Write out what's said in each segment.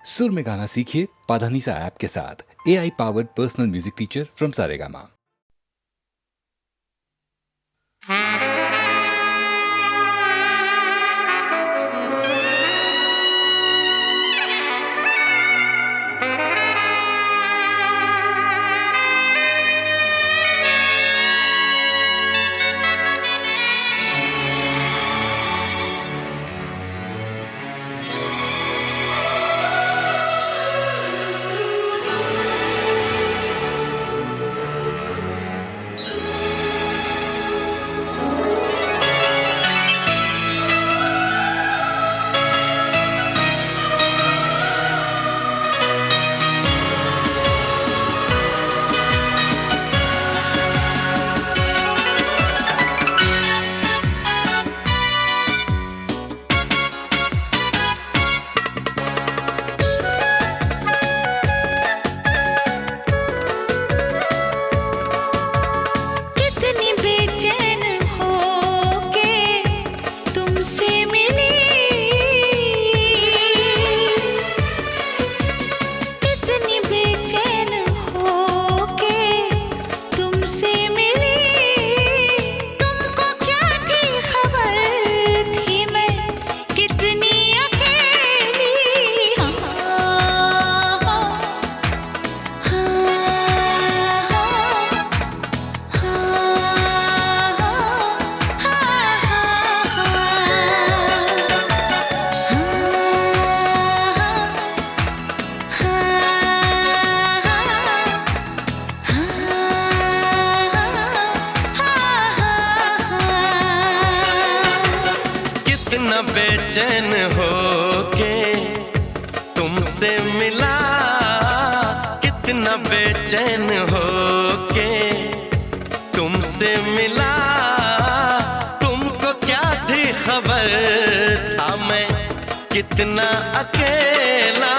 सुर में गाना सीखिए पाधानीसा ऐप के साथ। AI powered personal music teacher from Saregama. बेचैन हो के तुमसे मिला, कितना बेचैन हो के तुमसे मिला। तुमको क्या थी खबर था मैं कितना अकेला।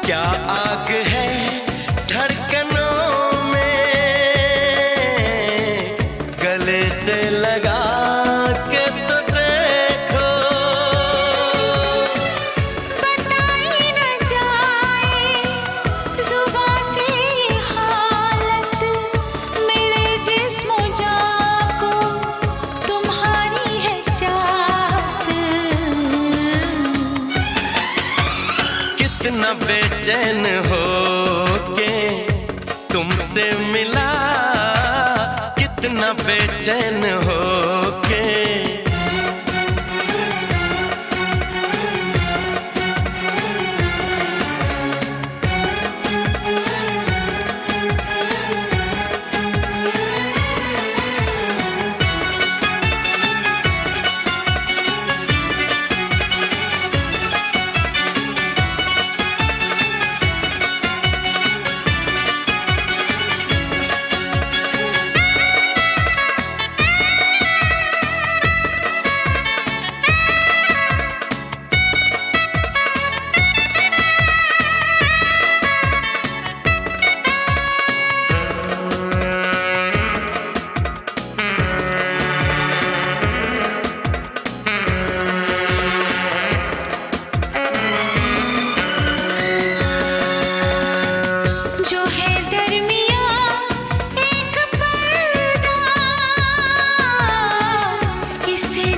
क्या आग है धड़कनों में, गले से लगा के तो देखो। बताई न जाए जुबां से हालत मेरे जिस्म जान को, तुम्हारी है चाहत। कितना बेचैन हो के तुमसे मिला, कितना बेचैन हो के।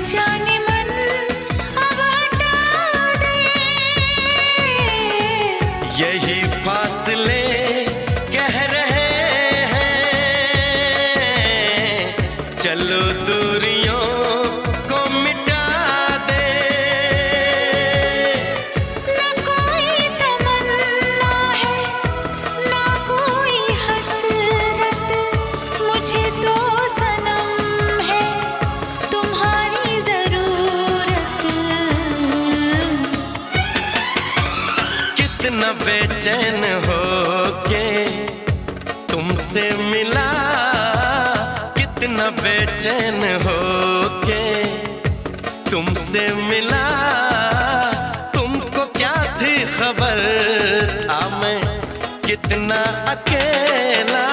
जाने मन अब हटा दे। यही फासले कह रहे हैं, चलो दूरियों को मिटा दे। न कोई तमन्ना है न कोई हसरत, मुझे तो सनम है तुम्हारी जरूरत। कितना बेचैन हो के तुमसे मिला, कितना बेचैन हो के तुमसे मिला। तुमको क्या थी खबर था मैं कितना अकेला।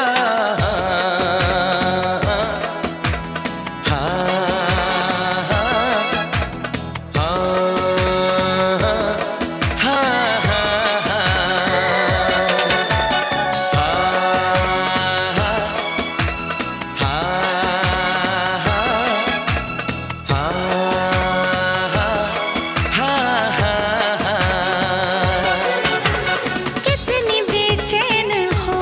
कितनी बेचैन हो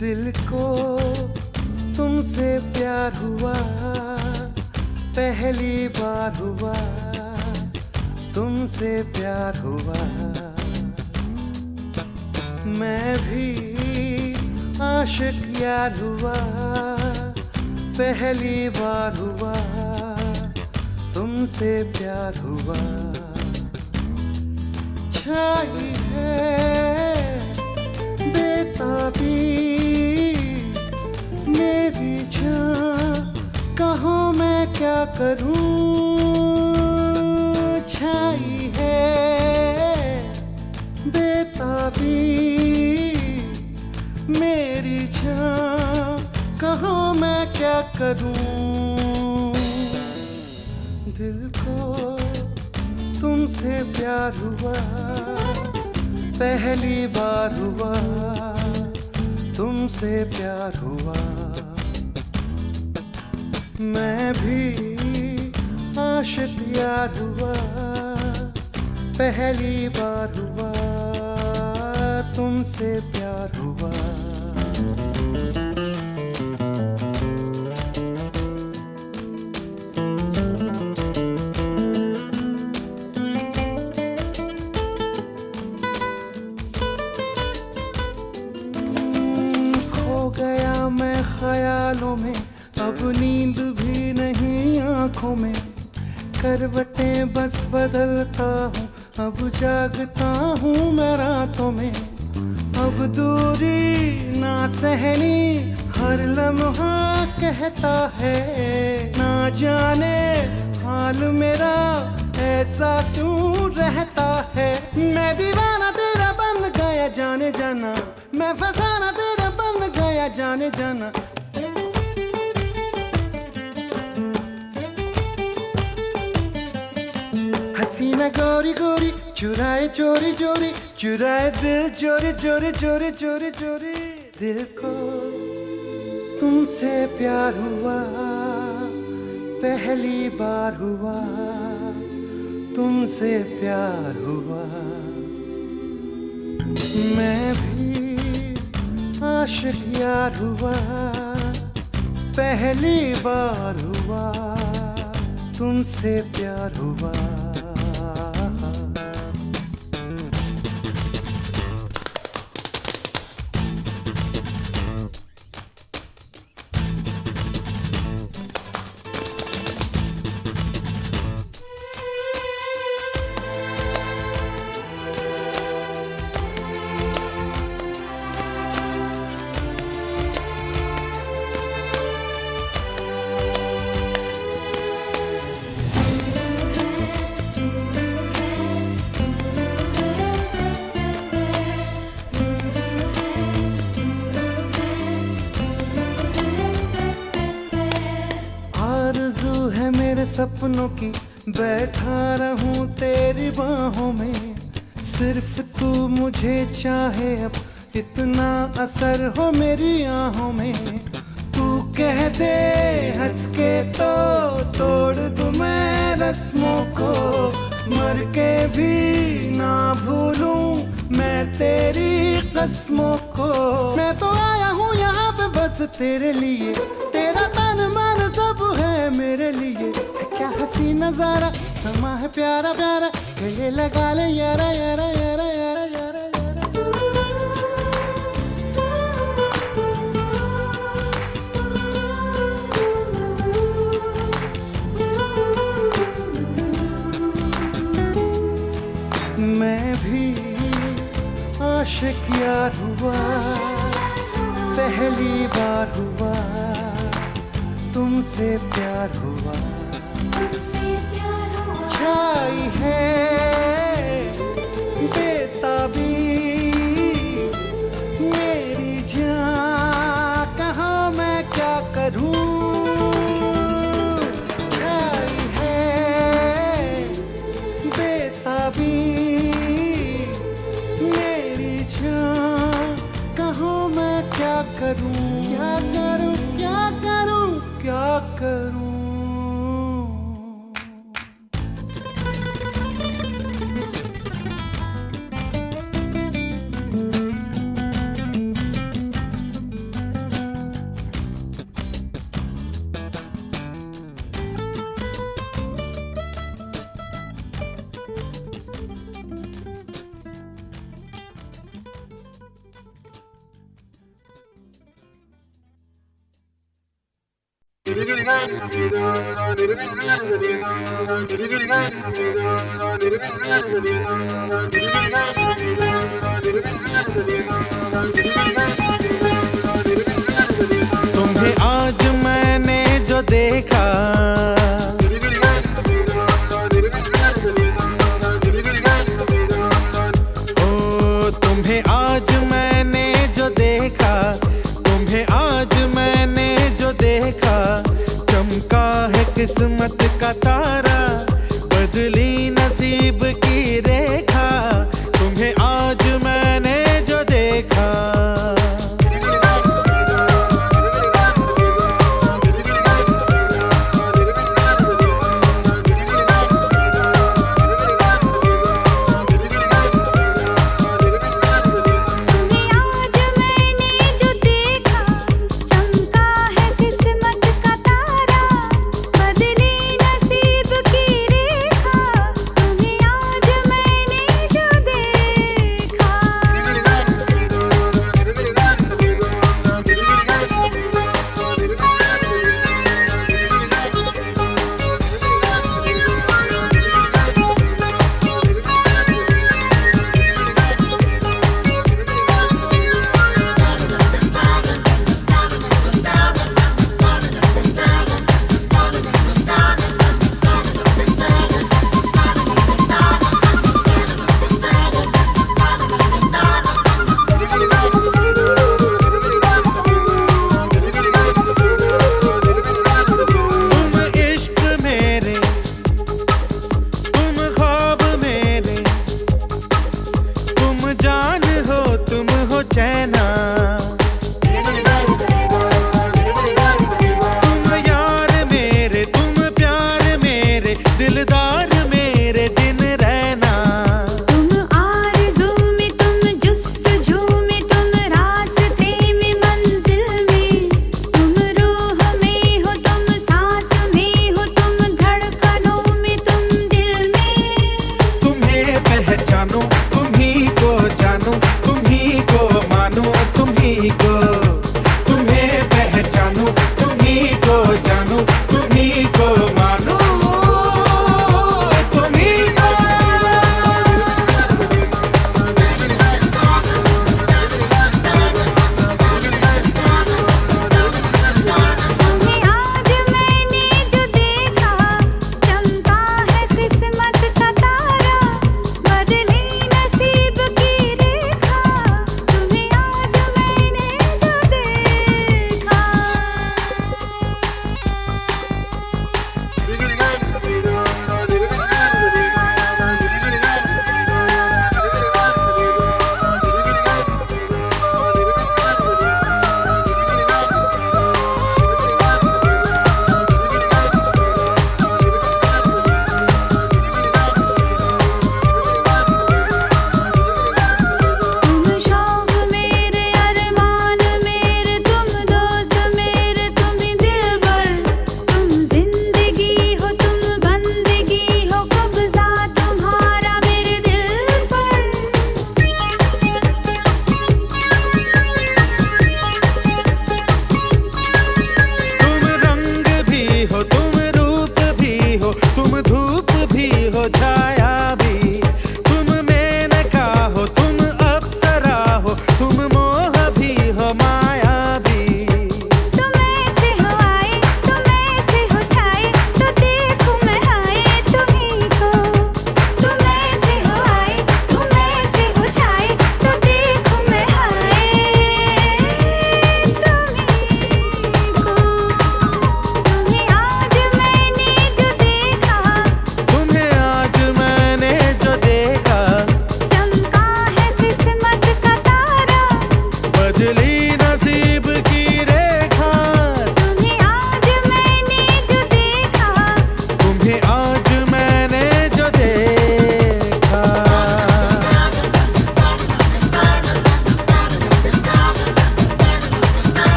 दिल को तुमसे प्यार हुआ, पहली बार हुआ, तुमसे प्यार हुआ। मैं भी आशिक यार हुआ, पहली बार हुआ, तुमसे प्यार हुआ। छाई है बेताबी मेरी जान, कहो मैं क्या करूं। छाई है बेताबी मेरी जान, कहो मैं क्या करूं। दिल को तुमसे प्यार हुआ, पहली बार हुआ, तुमसे प्यार हुआ। मैं भी आशिक यार हुआ, पहली बार हुआ, तुमसे प्यार हुआ। गया मैं ख्यालों में, अब नींद भी नहीं आंखों में। करवटें बस बदलता हूँ, अब जागता हूँ मैं रातों में। अब दूरी ना सहनी, हर लम्हा कहता है। ना जाने हाल मेरा ऐसा क्यों रहता है। मैं दीवाना तेरा बन गया जाने जाना, मैं फसाना तेरा बन गया जाने जाना। हसीना गोरी गोरी चुराए चोरी चोरी, चुराए दिल चोरी चोरी चोरी चोरी चोरी। दिल को तुमसे प्यार हुआ, पहली बार हुआ, तुमसे प्यार हुआ। मैं भी आशिक यार हुआ, पहली बार हुआ, तुमसे प्यार हुआ। आरज़ू है मेरे सपनों की, बैठा रहूं तेरी बाहों में। सिर्फ तू मुझे चाहे, अब इतना असर हो मेरी आहों में। तू कह दे हंस के तो तोड़ दूं मैं रस्मों को। मर के भी ना भूलूं मैं तेरी कसमों को। मैं तो आया हूँ यहाँ पे बस तेरे लिए, तेरा तन मन सब है मेरे लिए। क्या हसी नजारा, समा है प्यारा प्यारा, गले लगा ले यारा यारा यारा यारा यारा यारा। मैं भी आशिक यार हुआ, पहली बार हुआ, तुमसे प्यार हुआ। छाई है बेताबी मेरी जान, कहाँ मैं क्या करूं। छाई है बेताबी मेरी जान, कहाँ मैं क्या करूं। क्या करूं क्या करूं क्या करूं। तुम्हें आज मैंने जो देखा, ओ तुम्हें आज मैंने जो देखा, तुम्हें आज मैंने जो देखा, चमका है किस्मत का तारा, बदली नसीब की रेखा, तुम्हें आज मैंने जो देखा। चैना तुम यार मेरे, तुम प्यार मेरे, दिलदार मेरे दिन रहना। तुम आरज़ू में, तुम जुस्तजू में, तुम रास्ते में, मंजिल में, तुम रूह में हो, तुम सांस में हो, तुम धड़कनों में, तुम दिल में। तुम्हें पहचानो, तुम्ही को जानो, तुम्ही को मानो,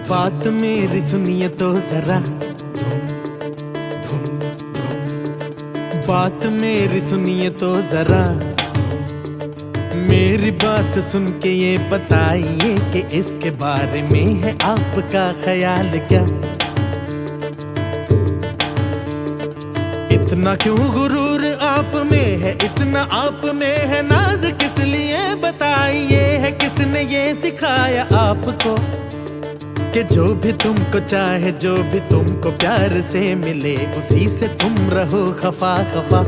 बात मेरी सुनिए तो जरा, बात मेरी सुनिए तो जरा, मेरी बात सुन के ये बताइए कि इसके बारे में है आपका ख्याल क्या। इतना क्यों गुरूर आप में है, इतना आप में है नाज किस लिए बताइए, है किसने ये सिखाया आपको कि जो भी तुमको चाहे, जो भी तुमको प्यार से मिले, उसी से तुम रहो खफा खफा।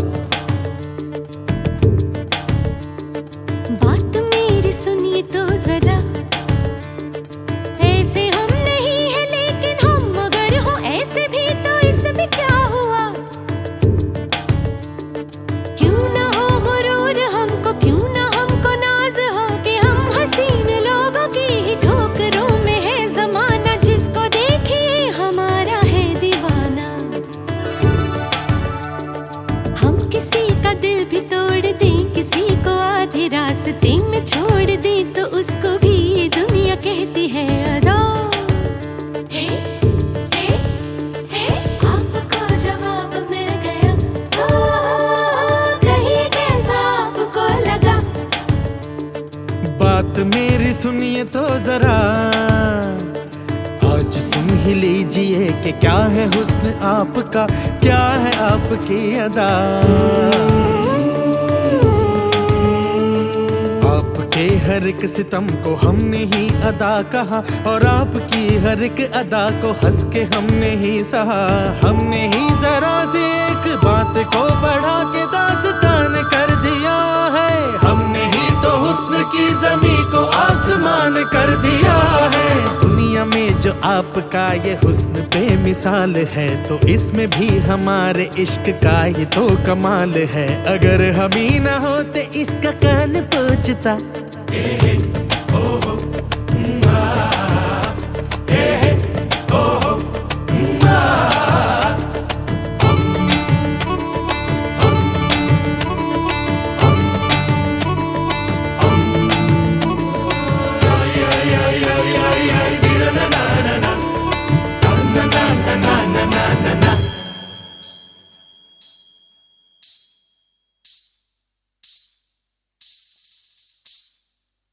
बात मेरी सुनिए तो जरा, ऐसे हम नहीं है लेकिन हम अगर हो ऐसे भी तो इसमें क्या हुआ। क्यों ना हो गुरूर हमको, क्यों ना हमको नाज हो कि हम हसीन लोगों की ही ठोकरों में है जमाना, जिसको देखिए हमारा है दीवाना। हम किसी का दिल भी तोड़ दें, किसी को आधे रास्ते में छोड़ दें, तो उसको भी ये दुनिया कहती है अदा। हे, हे, हे, आपको जवाब मिल गया, ओ, कहिए कैसा आपको लगा। बात मेरी सुनिए तो जरा, आज सुन ही लीजिए कि क्या है हुस्न आपका, क्या है आपकी अदा। आपके हर एक सितम को हमने ही अदा कहा, और आपकी हर एक अदा को हंस के हमने ही सहा। हमने ही जरा सी एक बात को बढ़ा के दास्तान कर दिया है, हमने ही तो हुस्न की ज़मीं को आसमान कर दिया है। दुनिया में जो आपका ये हुस्न बेमिसाल है, तो इसमें भी हमारे इश्क का ये तो कमाल है। अगर हम ही ना होते इसका कान पूछता,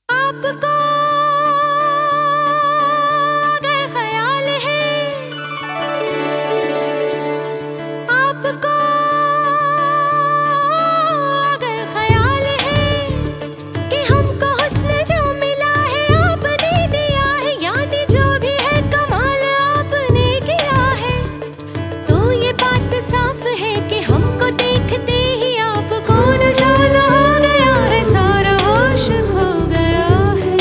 आपको अगर ख्याल है, आपको अगर ख्याल है कि हमको हुस्न जो मिला है आपने दिया है, यानी जो भी है कमाल आपने किया है, तो ये बात साफ है कि हमको देखते ही आपको नशाज हो गया है, सारा होश खो गया है।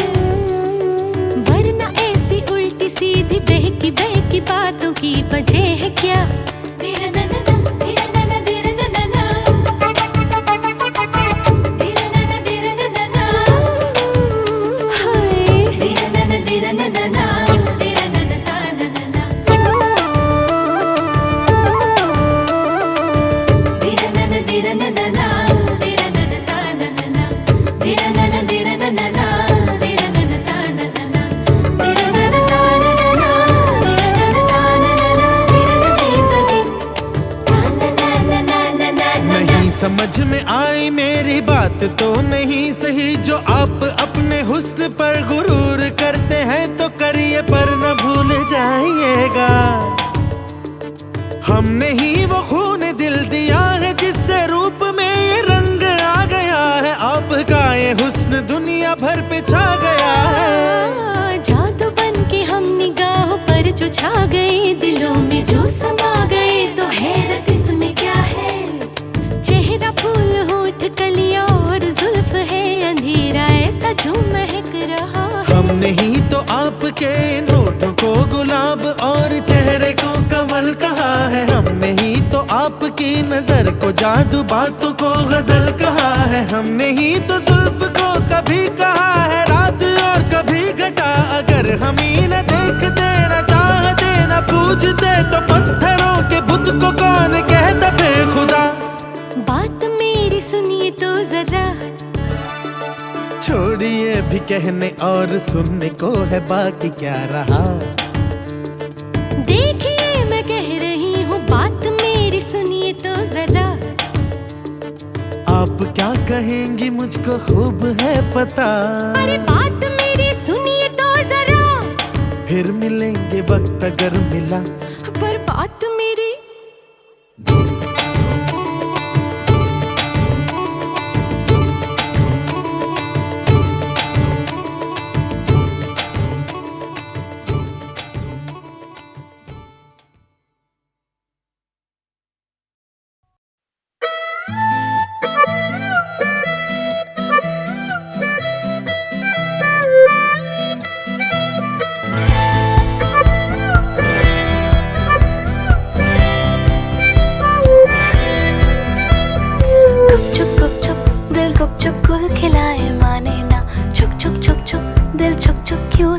वरना ऐसी उल्टी सीधी बहकी बहकी बातों की वजह है क्या। नहीं समझ में आई मेरी बात तो नहीं सही, जो आप अपने हुस्न पर गुरूर करते हैं तो करिए पर न भूल जाइएगा। हमने ही वो खून दिल दिया है जिससे रूप में ये रंग आ गया है, आपका ये हुस्न दुनिया भर पे छा गया है। जादू बन के हम निगाहों पर जो छा गए, दिलों में जो समा गए, तो हैरत इसमें क्या है। चेहरा फूल होठ कलियां और जुल्फ है अंधेरा ऐसा जो महक रहा है। हमने ही तो आपके होठों को गुलाब और चेहरे को कमल कहा है, हमने ही तो आपकी नजर को जादू, बातों को गजल कहा है। हमने ही तो जुल्फ को कभी कहा है रात और कभी घटा, अगर हम ही न देखते न चाहते न पूछते, तो पत्थरों के बुत को कौन कहता फिर खुदा। बात मेरी कहने और सुनने को है, बाकी क्या रहा। देखिए मैं कह रही हूँ बात मेरी सुनिए तो जरा। आप क्या कहेंगी मुझको खूब है पता। अरे बात मेरी सुनिए तो जरा। फिर मिलेंगे वक्त अगर मिला, पर बात मेरी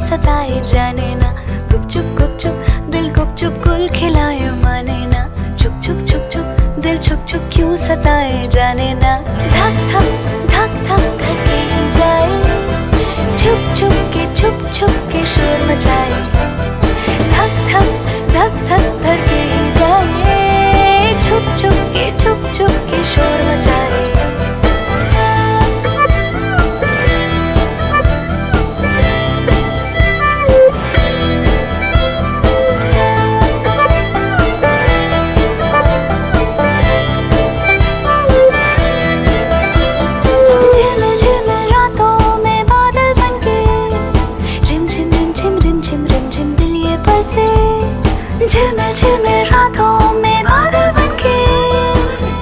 सताए जाने ना, गुपचुप दिल गुपचुप गुल खिलाए माने ना, छुक छुक दिल छुक क्यों सताए जाने ना। धक धक धड़के ही जाए, छुप के शोर मचाए। धक धक धड़के ही जाए, छुप के शोर मचाए। झिलमिल रातों में बादल बनके,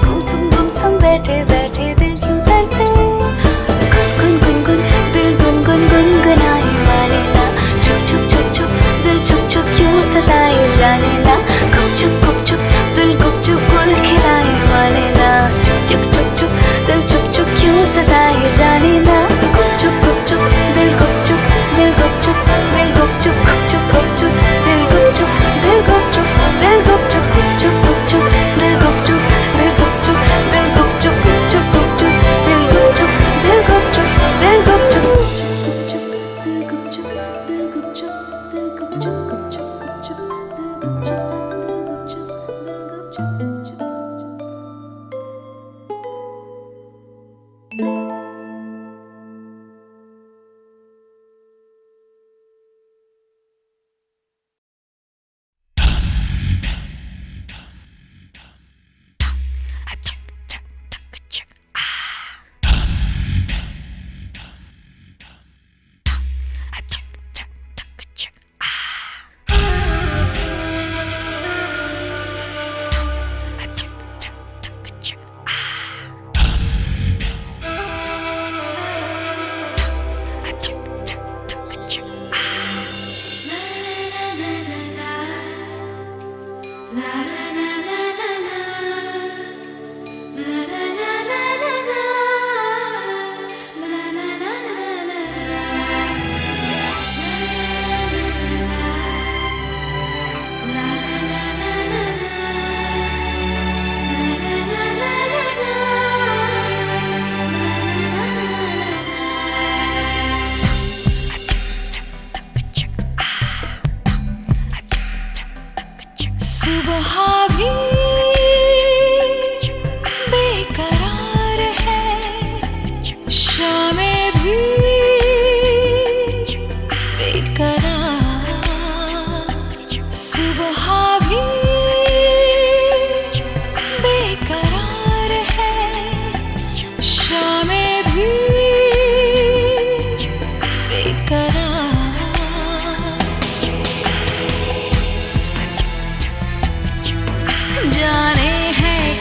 गुमसुम बैठे दिल क्यों तरसे। गुन दिल गुनगुनाए माने ना, छुक दिल छुक क्यों सताए जाने ना। गुपचुप दिल गुपचुप गुल खिलाए माने ना, छुक दिल छुक क्यों सताए जाने ना। गुपचुप दिल गुपचुप दिल गुपचुप दिल गुपचुप गुपचुप दिल गुपचुप दिल गुपचुप दिल गुपचुप गुपचुप दिल गुपचुप दिल गुपचुप दिल गुपचुप गुपचुप दिल गुपचुप दिल गुपचुप दिल गुपचुप दिल गुपचुप दिल गुपचुप दिल गुपचुप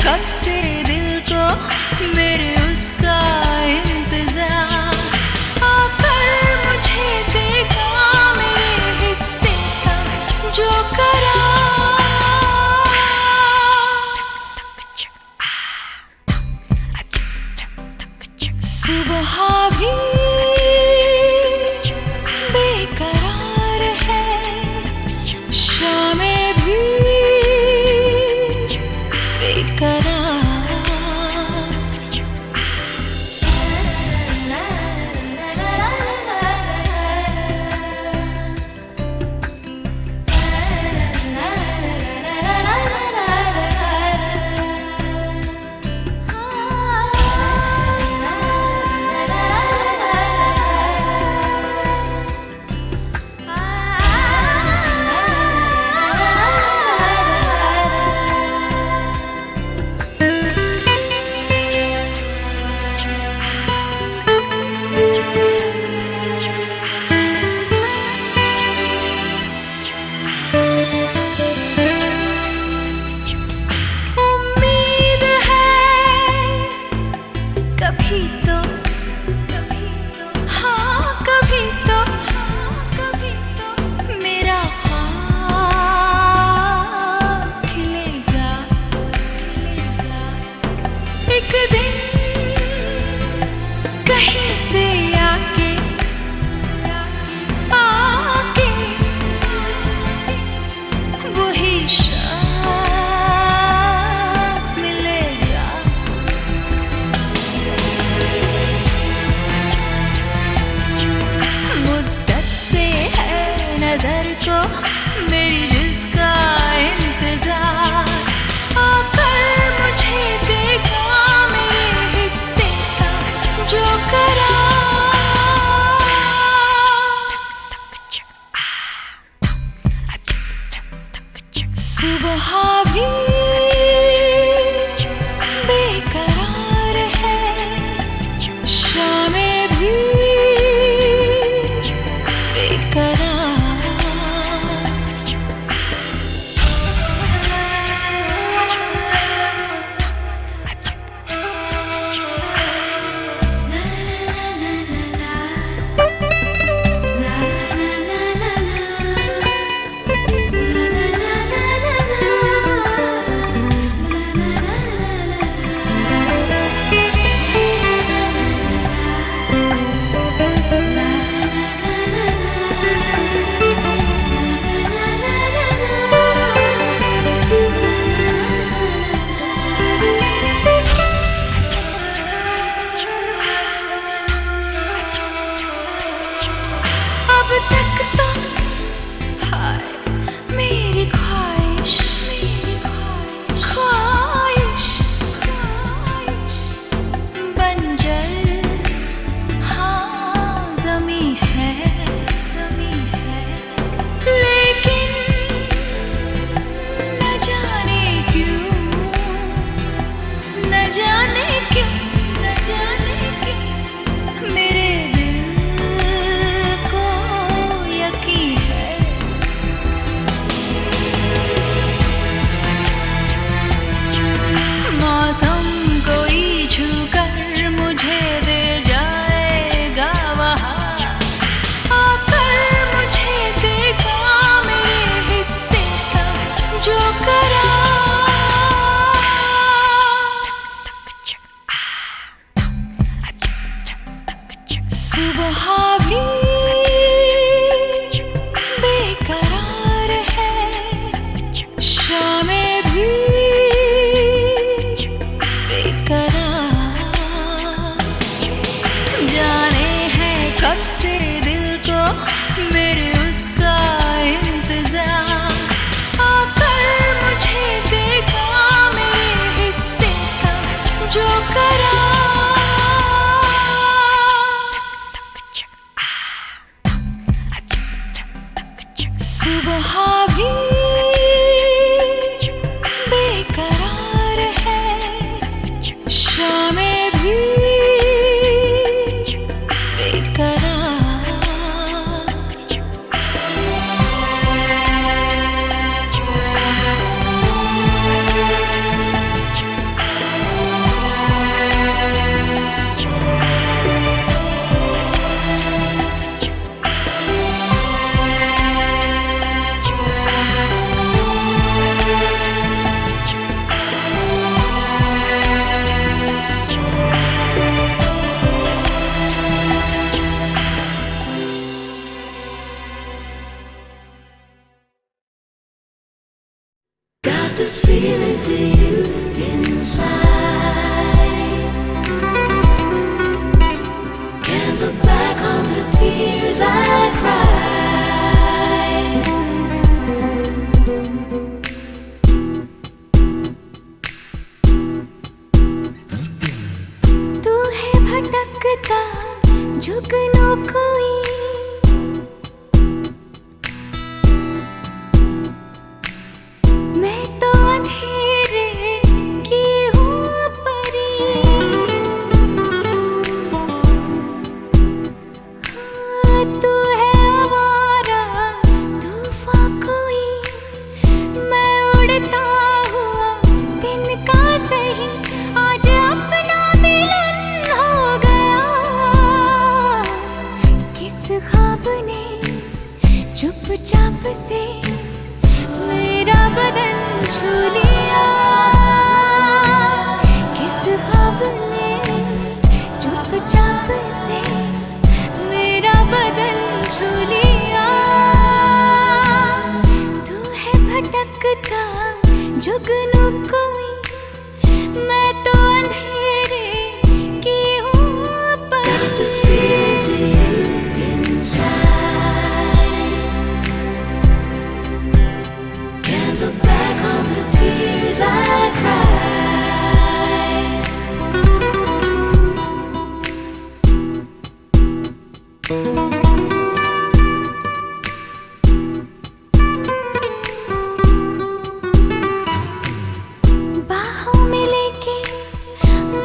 कब से दिल को मेरे उसका इंतजार, आकर मुझे देखा मेरे हिस्से का जो करा। सुबह भी बेकरार है, शामें भी बेकरार। मौसम कोई छूकर मुझे दे जाएगा वहाँ, आकर मुझे देगा मेरे हिस्से का जो करा। सुबह भी बेकरार है, शामें भी बेकरार, जाने हैं कब से दिल को मेरे उसका इंतजार, आकर मुझे देगा मेरे हिस्से का जो करा। सुबह भी बेकरार है, शामें भी बेकरार। Got this feeling for you inside. Can't look back on the tears I cried. तू है भटकता जुगनू कोई, मैं तो अंधेरे की हूँ परी। हाँ, तू है आवारा तूफान कोई, मैं उड़ता हुआ दिन का सही, आज अपना मिलन हो गया। किस ख्वाब ने चुपचाप से मेरा बदन छू लिया, किस ख्वाब ने चुपचाप से मेरा बदन छू लिया। तू है भटकता जुगनू कोई, मैं तो अंधेरे की हूँ परी। Got this feeling for you inside. Can't look back on the tears I cried. बाहों में लेके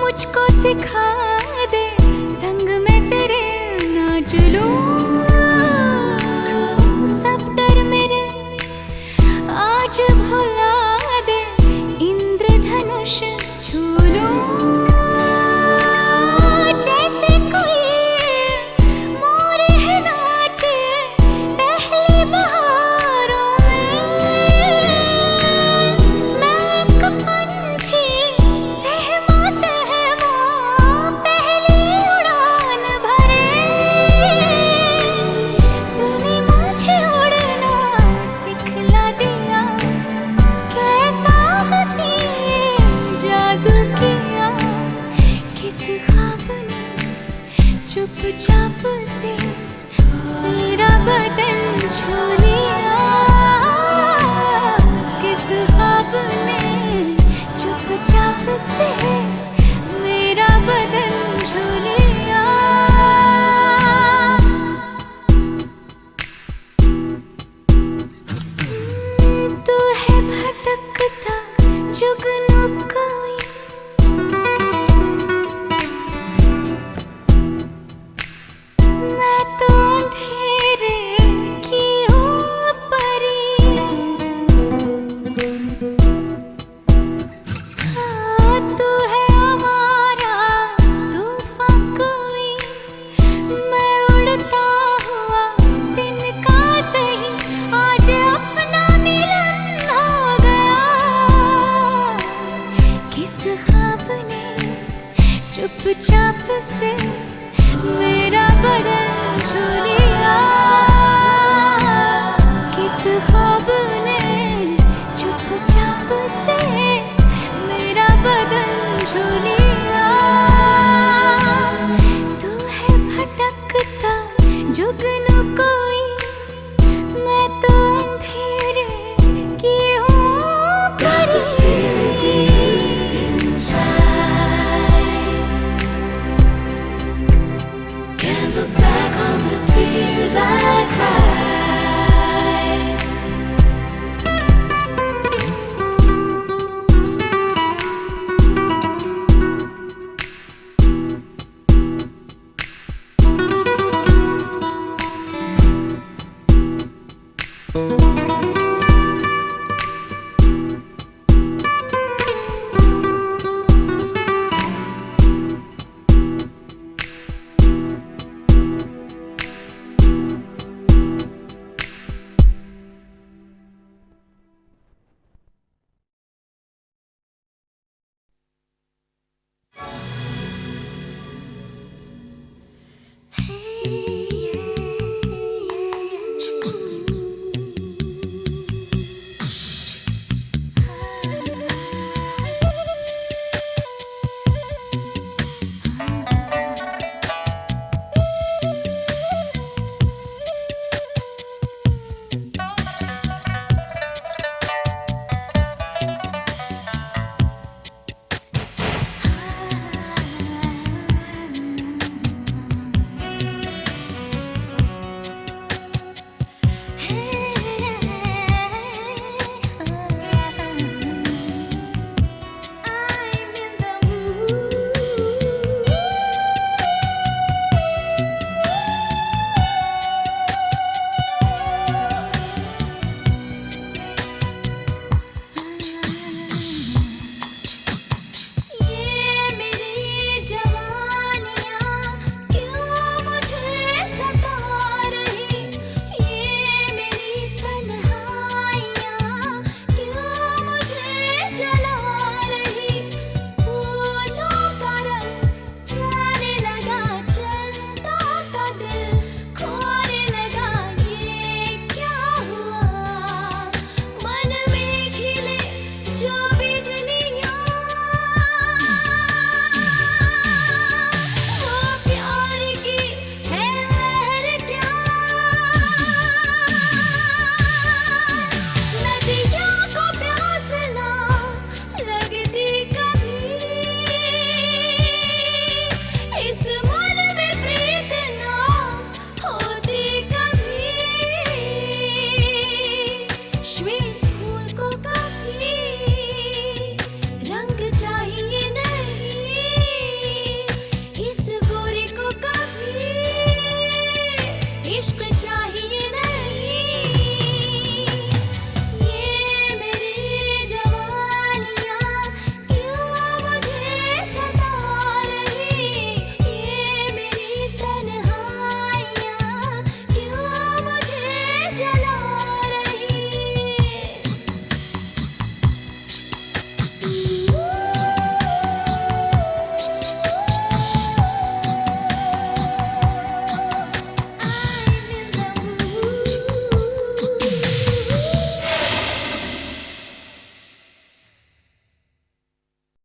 मुझको सिखा दे, संग में तेरे नाच लूं। सब डर मेरे आज भुला दे, इंद्रधनुष छू लूं। जैसे कोई मोर है नाचे पहली बहारों में, मैं एक पंछी सहमा सहमा पहली उड़ान भरे। तूने मुझे उड़ना सिखला दिया, कैसा हंसी जादू किया। किस ख्वाब ने चुपचाप से मेरा बदन छू लिया, किस ख्वाब ने चुपचाप से मेरा बदन छू लिया। तू है भटकता जुगनू कोई, मैं तो अंधेरे की हूँ किस ख्वाब ने चुपचाप से मेरा बदन छू लिया, किस ख्वाब ने चुपचाप से मेरा बदन छू लिया। तू है भटकता जुगनू कोई, मैं तो अंधेरे की हूँ परछाई। Can't look back on the tears I cried.